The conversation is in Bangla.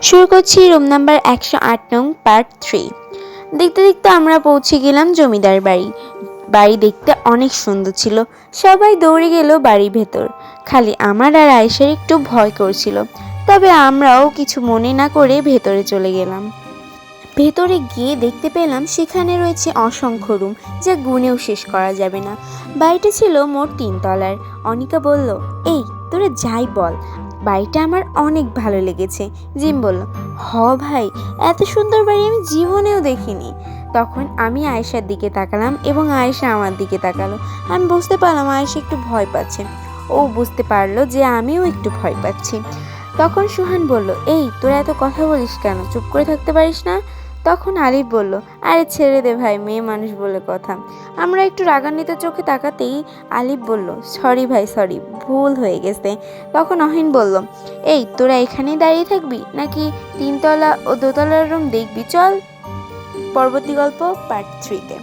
শুরু করছি রুম নাম্বার 108 নং পার্ট 3। দেখতে দেখতে আমরা পৌঁছে গেলাম জমিদার বাড়ি। বাড়ি দেখতে অনেক সুন্দর ছিল। সবাই দৌড়ে গেল বাড়ির ভেতর। খালি আমার আর আয়েশার একটু ভয় করছিল, তবে আমরাও কিছু মনে না করে ভেতরে চলে গেলাম। ভেতরে গিয়ে দেখতে পেলাম সেখানে রয়েছে অসংখ্য রুম, যা গুনেও শেষ করা যাবে না। বাড়িটা ছিল মোট 3 তলার। অনিকা বলল, এই তোরা যাই বল, বাড়িটা আমার অনেক ভালো লেগেছে। জিম বলল, হ ভাই, এত সুন্দর বাড়ি আমি জীবনেও দেখিনি। তখন আমি আয়েশার দিকে তাকালাম এবং আয়েশা আমার দিকে তাকালো। আমি বুঝতে পারলাম আয়েশা একটু ভয় পাচ্ছে। ও বুঝতে পারলো যে আমিও একটু ভয় পাচ্ছি। তখন সুহান বলল, এই তোরা এত কথা বলিস কেন, চুপ করে থাকতে পারিস না? তখন আলিফ বলল, আরে ছেড়ে দে ভাই, মেয়ে মানুষ বলে কথা। আমরা একটু রাগান্বিত চোখে তাকাতেই আলিফ বলল, সরি ভাই, সরি, ভুল হয়ে গেছে। তখন অহিন বলল, এই তোরা এখানেই দাঁড়িয়ে থাকবি নাকি 3 তলা ও 2 তলার রুম দেখবি? চল। পরবর্তী গল্প পার্ট 3-তে।